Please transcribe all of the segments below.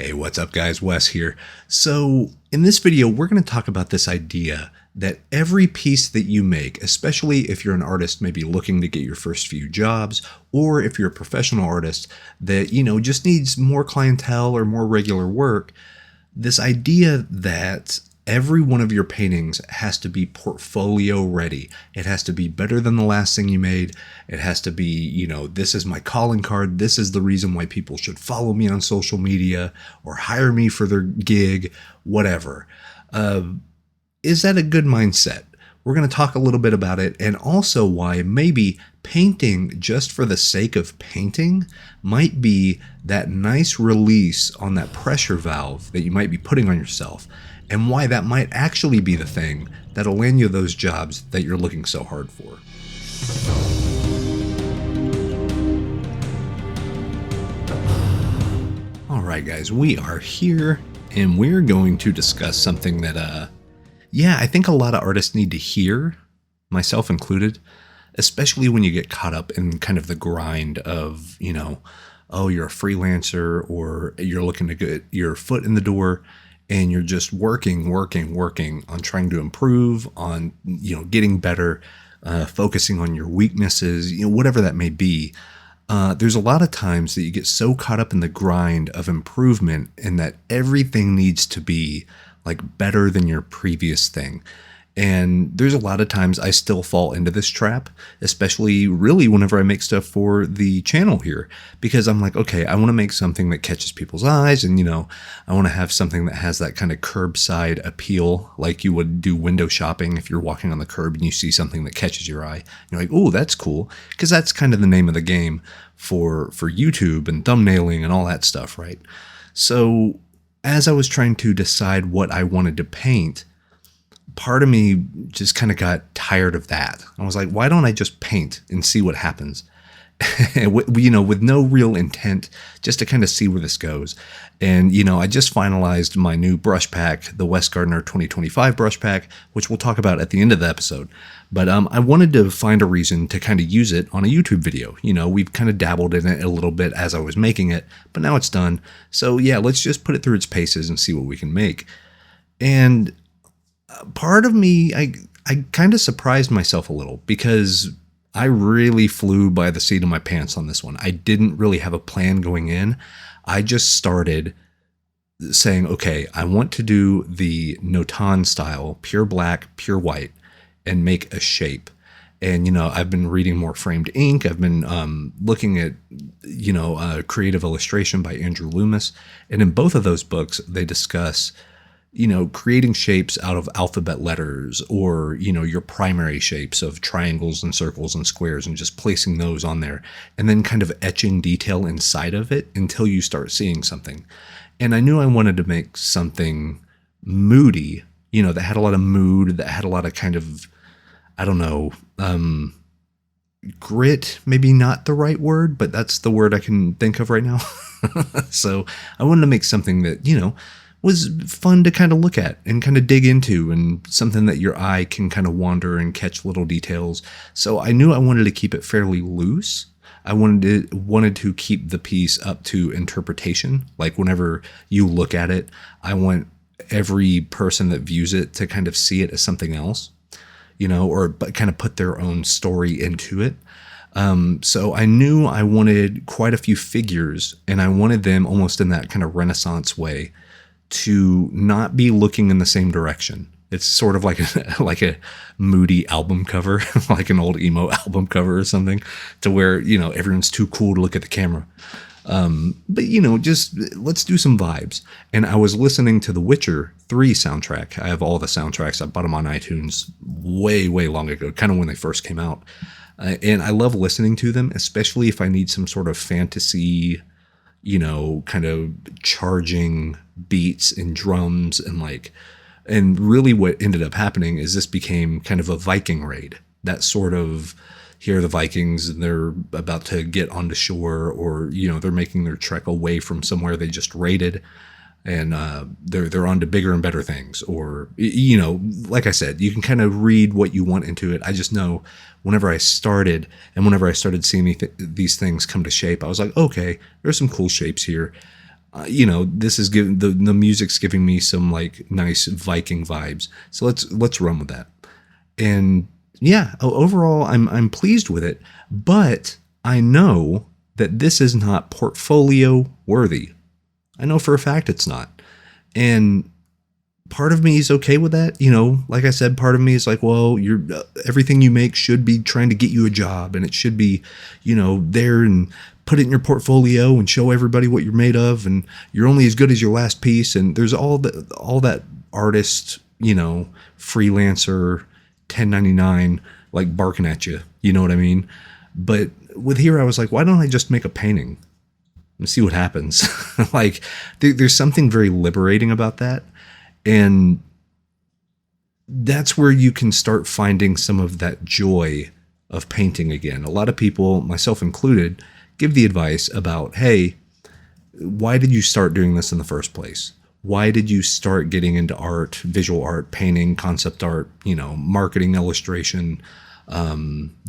Hey, what's up guys? Wes here. So in this video, we're going to talk about this idea that every piece that you make, especially if you're an artist maybe looking to get your first few jobs, or if you're a professional artist that, just needs more clientele or more regular work, this idea that every one of your paintings has to be portfolio ready. It has to be better than the last thing you made. It has to be, this is my calling card. This is the reason why people should follow me on social media or hire me for their gig, whatever. Is that a good mindset? We're going to talk a little bit about it, and also why maybe painting just for the sake of painting might be that nice release on that pressure valve that you might be putting on yourself, and why that might actually be the thing that'll land you those jobs that you're looking so hard for. All right, guys, we are here, and we're going to discuss something that, I think a lot of artists need to hear, myself included, especially when you get caught up in kind of the grind of, oh, you're a freelancer, or you're looking to get your foot in the door, and you're just working on trying to improve, on, getting better, focusing on your weaknesses, whatever that may be. There's a lot of times that you get so caught up in the grind of improvement and that everything needs to be like better than your previous thing. And there's a lot of times I still fall into this trap, especially really whenever I make stuff for the channel here, because I'm like, okay, I want to make something that catches people's eyes. And, I want to have something that has that kind of curbside appeal, like you would do window shopping. If you're walking on the curb and you see something that catches your eye, you're like, oh, that's cool. Because that's kind of the name of the game for YouTube and thumbnailing and all that stuff, right? So as I was trying to decide what I wanted to paint, part of me just kind of got tired of that. I was like, why don't I just paint and see what happens? with no real intent, just to kind of see where this goes. And, I just finalized my new brush pack, the Wes Gardner 2025 brush pack, which we'll talk about at the end of the episode. But I wanted to find a reason to kind of use it on a YouTube video. We've kind of dabbled in it a little bit as I was making it, but now it's done. So yeah, let's just put it through its paces and see what we can make. And part of me, I kind of surprised myself a little, because I really flew by the seat of my pants on this one. I didn't really have a plan going in. I just started saying, okay, I want to do the Notan style, pure black, pure white, and make a shape. And, I've been reading more framed ink. I've been looking at, creative illustration by Andrew Loomis. And in both of those books, they discuss creating shapes out of alphabet letters, or, your primary shapes of triangles and circles and squares, and just placing those on there, and then kind of etching detail inside of it until you start seeing something. And I knew I wanted to make something moody, that had a lot of mood, that had a lot of kind of, I don't know, grit, maybe not the right word, but that's the word I can think of right now. So I wanted to make something that, was fun to kind of look at and kind of dig into, and something that your eye can kind of wander and catch little details. So I knew I wanted to keep it fairly loose. I wanted to keep the piece up to interpretation. Like whenever you look at it, I want every person that views it to kind of see it as something else, or kind of put their own story into it. So I knew I wanted quite a few figures, and I wanted them almost in that kind of Renaissance way, to not be looking in the same direction. It's sort of like a moody album cover, like an old emo album cover or something, to where, everyone's too cool to look at the camera. But just let's do some vibes. And I was listening to the Witcher 3 soundtrack. I have all the soundtracks. I bought them on iTunes way, way long ago, kind of when they first came out. And I love listening to them, especially if I need some sort of fantasy, kind of charging beats and drums, and really what ended up happening is this became kind of a Viking raid. That sort of, here are the Vikings and they're about to get onto shore, or, they're making their trek away from somewhere they just raided, and they're on to bigger and better things. Or, like I said, you can kind of read what you want into it. I just know whenever I started seeing these things come to shape, I was like, okay, there's some cool shapes here. this is giving the music's giving me some like nice Viking vibes. So let's run with that. And yeah, overall, I'm pleased with it, but I know that this is not portfolio worthy. I know for a fact it's not. And part of me is okay with that. Like I said, part of me is like, well, everything you make should be trying to get you a job, and it should be, there and put it in your portfolio and show everybody what you're made of, and you're only as good as your last piece. And there's all that artist, freelancer 1099 like barking at you. You know what I mean? But with here, I was like, why don't I just make a painting and see what happens? Like, there's something very liberating about that. And that's where you can start finding some of that joy of painting again. A lot of people, myself included, give the advice about, hey, why did you start doing this in the first place? Why did you start getting into art, visual art, painting, concept art, marketing, illustration,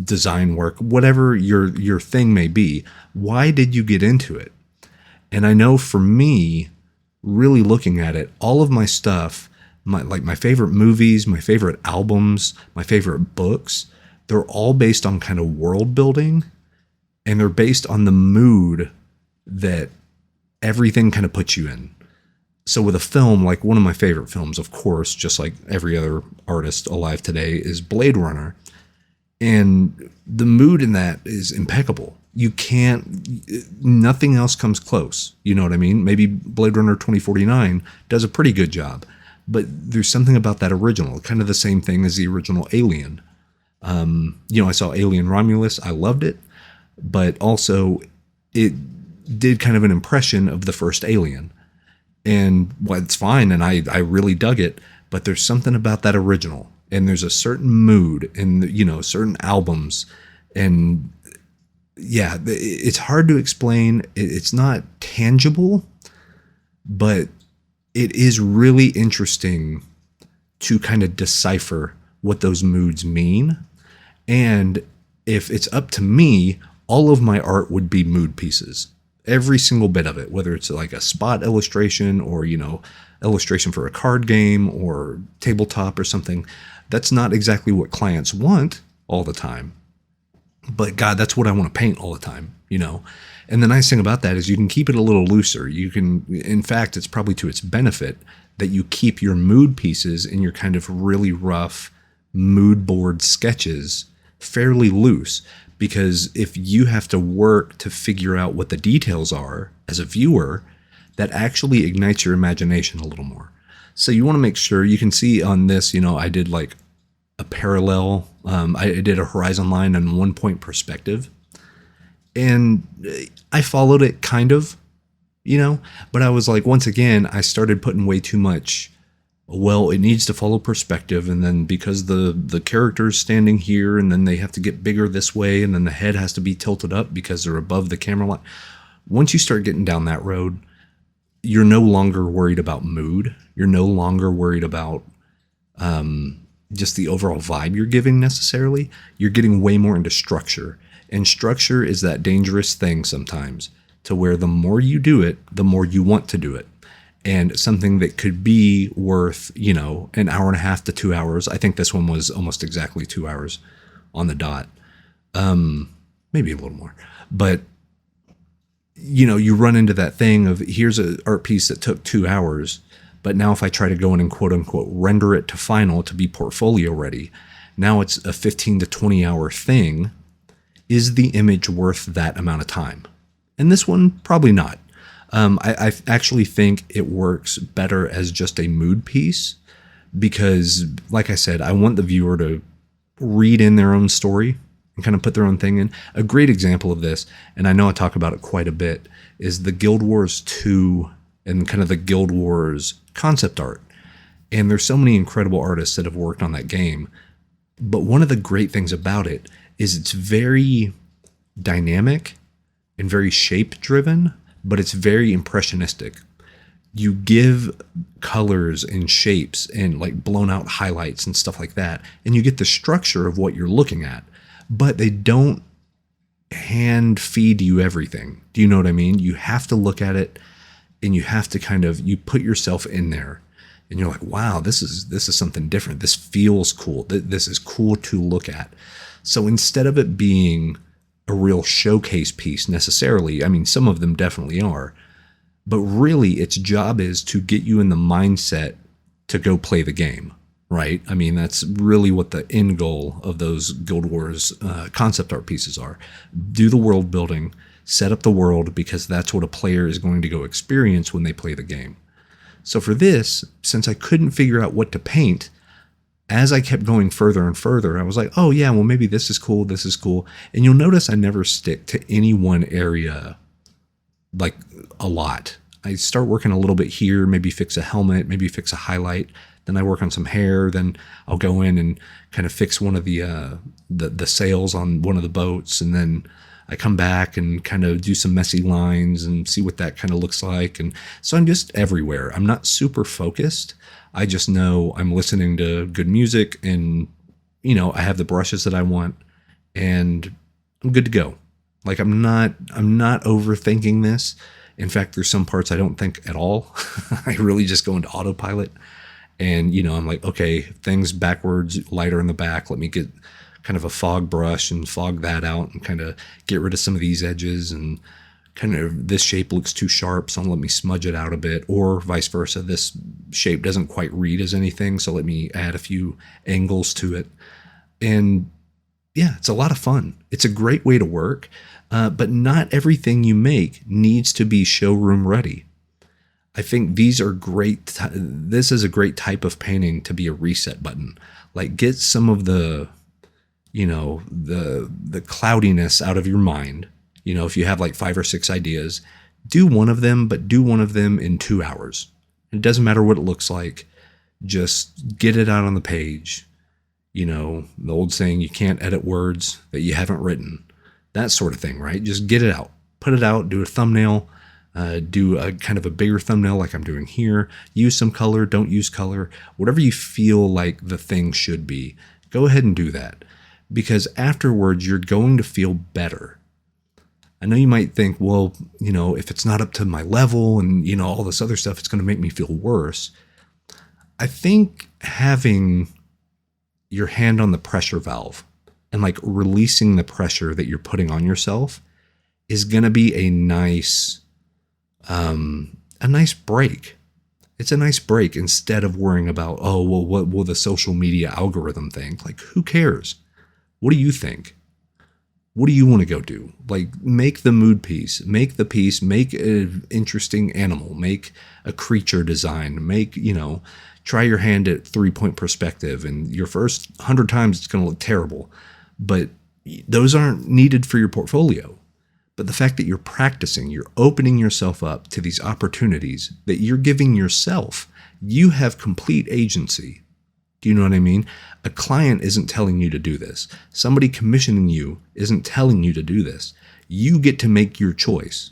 design work, whatever your thing may be? Why did you get into it? And I know for me, really looking at it, all of my stuff, my favorite movies, my favorite albums, my favorite books, they're all based on kind of world building, and they're based on the mood that everything kind of puts you in. So with a film, like one of my favorite films, of course, just like every other artist alive today, is Blade Runner. And the mood in that is impeccable. Nothing else comes close. You know what I mean? Maybe Blade Runner 2049 does a pretty good job, but there's something about that original, kind of the same thing as the original Alien. I saw Alien Romulus. I loved it, but also it did kind of an impression of the first Alien. And it's fine, and I really dug it, but there's something about that original, and there's a certain mood in certain albums, and yeah, it's hard to explain. It's not tangible, but it is really interesting to kind of decipher what those moods mean. And if it's up to me, all of my art would be mood pieces. Every single bit of it, whether it's like a spot illustration or, illustration for a card game or tabletop or something. That's not exactly what clients want all the time. But God, that's what I want to paint all the time, And the nice thing about that is you can keep it a little looser. In fact, it's probably to its benefit that you keep your mood pieces in your kind of really rough mood board sketches fairly loose. Because if you have to work to figure out what the details are as a viewer, that actually ignites your imagination a little more. So you want to make sure you can see on this, I did like a parallel. I did a horizon line and 1 point perspective. And I followed it kind of, but I was like, once again, I started putting way too much. Well, it needs to follow perspective, and then because the character's standing here, and then they have to get bigger this way, and then the head has to be tilted up because they're above the camera line. Once you start getting down that road, you're no longer worried about mood. You're no longer worried about just the overall vibe you're giving necessarily. You're getting way more into structure. And structure is that dangerous thing sometimes, to where the more you do it, the more you want to do it. And something that could be worth, an hour and a half to 2 hours. I think this one was almost exactly 2 hours on the dot. Maybe a little more. But, you run into that thing of, here's an art piece that took 2 hours. But now if I try to go in and quote unquote render it to final to be portfolio ready, now it's a 15 to 20 hour thing. Is the image worth that amount of time? And this one, probably not. I actually think it works better as just a mood piece because, like I said, I want the viewer to read in their own story and kind of put their own thing in. A great example of this, and I know I talk about it quite a bit, is the Guild Wars 2 and kind of the Guild Wars concept art. And there's so many incredible artists that have worked on that game. But one of the great things about it is it's very dynamic and very shape driven, but it's very impressionistic. You give colors and shapes and like blown out highlights and stuff like that, and you get the structure of what you're looking at, but they don't hand feed you everything. Do you know what I mean? You have to look at it and you have to you put yourself in there, and you're like, wow, this is something different. This feels cool. This is cool to look at. So instead of it being a real showcase piece necessarily, I mean, some of them definitely are, but really its job is to get you in the mindset to go play the game, right? I mean, that's really what the end goal of those Guild Wars concept art pieces are. Do the world building, set up the world, because that's what a player is going to go experience when they play the game. So for this, since I couldn't figure out what to paint, as I kept going further and further, I was like, oh yeah, well maybe this is cool, this is cool. And you'll notice I never stick to any one area like a lot. I start working a little bit here, maybe fix a helmet, maybe fix a highlight. Then I work on some hair. Then I'll go in and kind of fix one of the sails on one of the boats. And then I come back and kind of do some messy lines and see what that kind of looks like. And so I'm just everywhere. I'm not super focused. I just know I'm listening to good music, and, you know, I have the brushes that I want, and I'm good to go. Like I'm not overthinking this. In fact, there's some parts I don't think at all. I really just go into autopilot, and, you know, I'm like, okay, things backwards, lighter in the back. Let me get kind of a fog brush and fog that out and kind of get rid of some of these edges, and kind of this shape looks too sharp, so let me smudge it out a bit, or vice versa. This shape doesn't quite read as anything, so let me add a few angles to it. And yeah, it's a lot of fun. It's a great way to work, but not everything you make needs to be showroom ready. I think these are great. This is a great type of painting to be a reset button. Like, get some of the, you know, the cloudiness out of your mind. You know, if you have like 5 or 6 ideas, do one of them, but do one of them in 2 hours. It doesn't matter what it looks like. Just get it out on the page. You know, the old saying, you can't edit words that you haven't written. That sort of thing, right? Just get it out. Put it out, do a thumbnail, do a kind of a bigger thumbnail like I'm doing here. Use some color, don't use color. Whatever you feel like the thing should be, go ahead and do that. Because afterwards, you're going to feel better. I know you might think, well, you know, if it's not up to my level and, you know, all this other stuff, it's going to make me feel worse. I think having your hand on the pressure valve and like releasing the pressure that you're putting on yourself is going to be a nice break. It's a nice break instead of worrying about, oh, well, what will the social media algorithm think? Like, who cares? What do you think? What do you want to go do? Like, make the mood piece, make the piece, make an interesting animal, make a creature design, make, you know, try your hand at 3-point perspective, and your first 100 times it's going to look terrible, but those aren't needed for your portfolio. But the fact that you're practicing, you're opening yourself up to these opportunities that you're giving yourself, you have complete agency. Do you know what I mean? A client isn't telling you to do this. Somebody commissioning you isn't telling you to do this. You get to make your choice.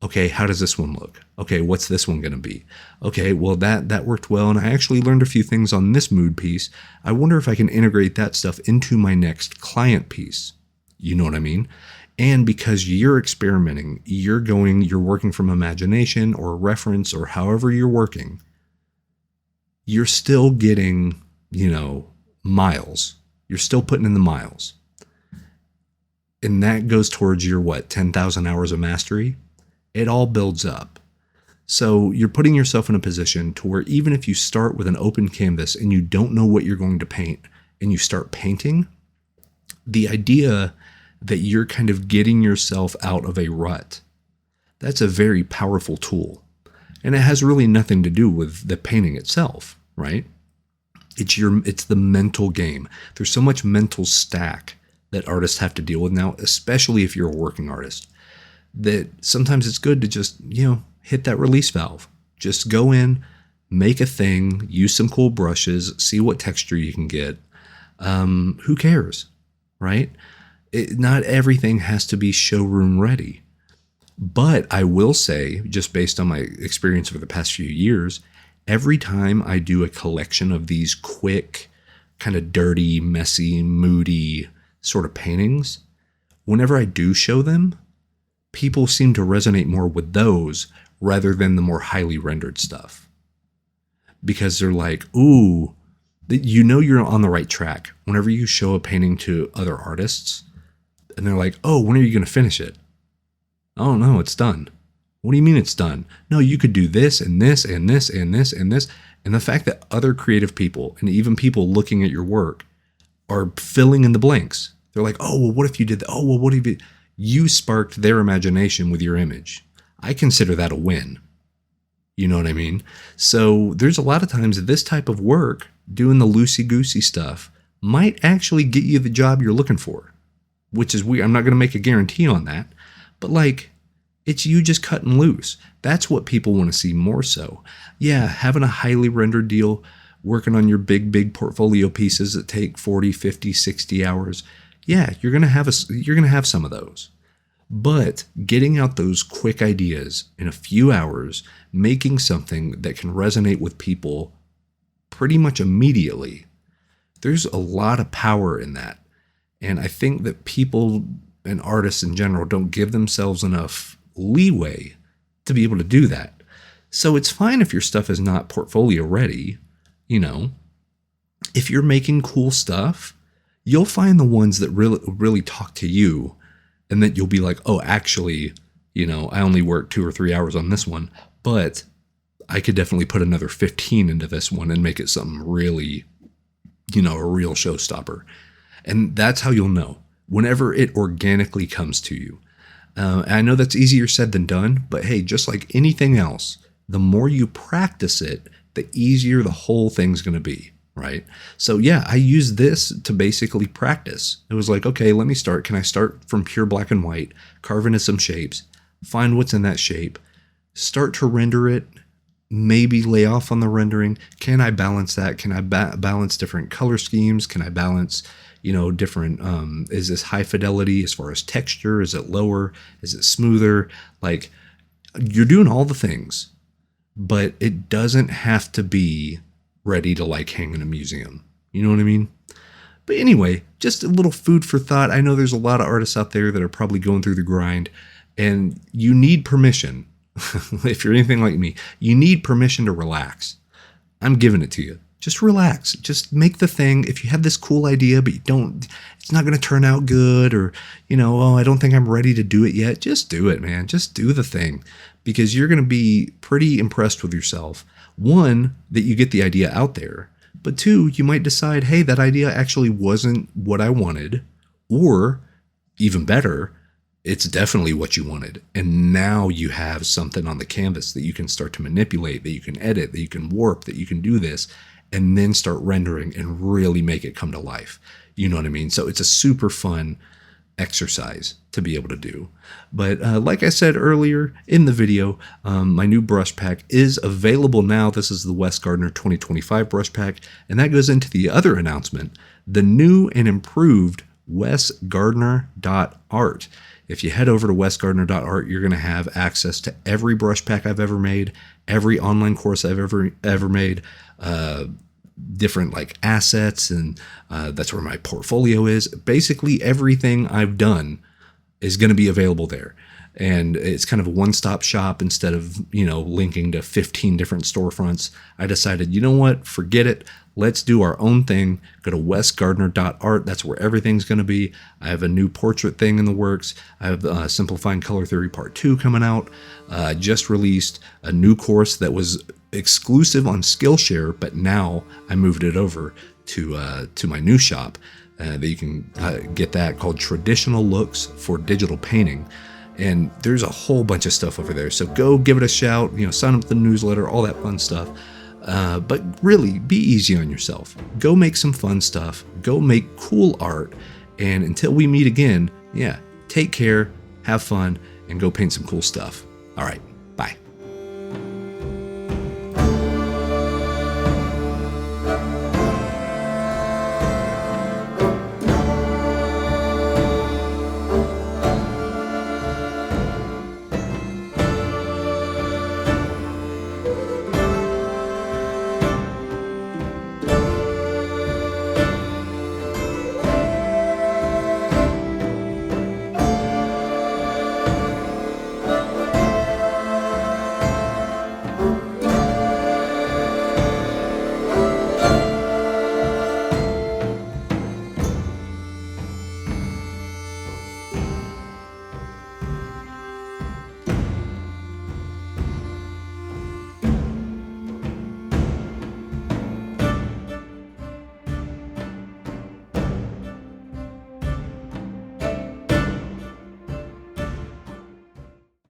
Okay, how does this one look? Okay, what's this one going to be? Okay, well, that worked well, and I actually learned a few things on this mood piece. I wonder if I can integrate that stuff into my next client piece. You know what I mean? And because you're experimenting, you're working from imagination or reference or however you're working, you're still getting, you know, miles. You're still putting in the miles. And that goes towards your, 10,000 hours of mastery? It all builds up. So you're putting yourself in a position to where even if you start with an open canvas and you don't know what you're going to paint and you start painting, the idea that you're kind of getting yourself out of a rut, that's a very powerful tool. And it has really nothing to do with the painting itself, right? It's the mental game. There's so much mental stack that artists have to deal with now, especially if you're a working artist, that sometimes it's good to just, you know, hit that release valve. Just go in, make a thing, use some cool brushes, see what texture you can get. Who cares, right? Not everything has to be showroom ready. But I will say, just based on my experience over the past few years, every time I do a collection of these quick, kind of dirty, messy, moody sort of paintings, whenever I do show them, people seem to resonate more with those rather than the more highly rendered stuff. Because they're like, ooh, you know you're on the right track whenever you show a painting to other artists and they're like, oh, when are you going to finish it? Oh, no, it's done. What do you mean it's done? No, you could do this and this and this and this and this. And the fact that other creative people and even people looking at your work are filling in the blanks. They're like, oh, well, what if you did that? Oh, well, what if you sparked their imagination with your image? I consider that a win. You know what I mean? So there's a lot of times that this type of work, doing the loosey-goosey stuff, might actually get you the job you're looking for, which is weird. I'm not going to make a guarantee on that, but like, it's you just cutting loose. That's what people want to see more so. Yeah, having a highly rendered deal, working on your big portfolio pieces that take 40, 50, 60 hours. Yeah, you're going to have some of those. But getting out those quick ideas in a few hours, making something that can resonate with people pretty much immediately, there's a lot of power in that. And I think that people and artists in general don't give themselves enough leeway to be able to do that. So it's fine if your stuff is not portfolio ready. You know, if you're making cool stuff, you'll find the ones that really talk to you, and that you'll be like, oh, actually, you know, I only worked 2 or 3 hours on this one, but I could definitely put another 15 into this one and make it something really, you know, a real showstopper. And that's how you'll know, whenever it organically comes to you. I know that's easier said than done, but hey, just like anything else, the more you practice it, the easier the whole thing's going to be, right? So yeah, I used this to basically practice. It was like, okay, let me start. Can I start from pure black and white, carve into some shapes, find what's in that shape, start to render it, maybe lay off on the rendering. Can I balance that? Can I balance different color schemes? Can I balance, you know, different, is this high fidelity as far as texture? Is it lower? Is it smoother? Like, you're doing all the things, but it doesn't have to be ready to like hang in a museum. You know what I mean? But anyway, just a little food for thought. I know there's a lot of artists out there that are probably going through the grind, and you need permission. If you're anything like me, you need permission to relax. I'm giving it to you. Just relax. Just make the thing. If you have this cool idea, but it's not going to turn out good, or, you know, oh, I don't think I'm ready to do it yet. Just do it, man. Just do the thing, because you're going to be pretty impressed with yourself. One, that you get the idea out there, but two, you might decide, hey, that idea actually wasn't what I wanted, or even better, it's definitely what you wanted. And now you have something on the canvas that you can start to manipulate, that you can edit, that you can warp, that you can do this, and then start rendering and really make it come to life. You know what I mean? So it's a super fun exercise to be able to do. But like I said earlier in the video, my new brush pack is available now. This is the Wes Gardner 2025 brush pack, and that goes into the other announcement, the new and improved wesgardner.art. If you head over to wesgardner.art, you're going to have access to every brush pack I've ever made, every online course I've ever made, different like assets, and that's where my portfolio is. Basically everything I've done is going to be available there. And it's kind of a one-stop shop instead of, you know, linking to 15 different storefronts. I decided, you know what, forget it. Let's do our own thing. Go to wesgardner.art. That's where everything's going to be. I have a new portrait thing in the works. I have Simplifying Color Theory Part 2 coming out. Just released a new course that was exclusive on Skillshare, but now I moved it over to my new shop that you can get that, called Traditional Looks for Digital Painting. And there's a whole bunch of stuff over there. So go give it a shout, you know, sign up to the newsletter, all that fun stuff. But really, be easy on yourself. Go make some fun stuff. Go make cool art. And until we meet again, yeah, take care, have fun, and go paint some cool stuff. All right.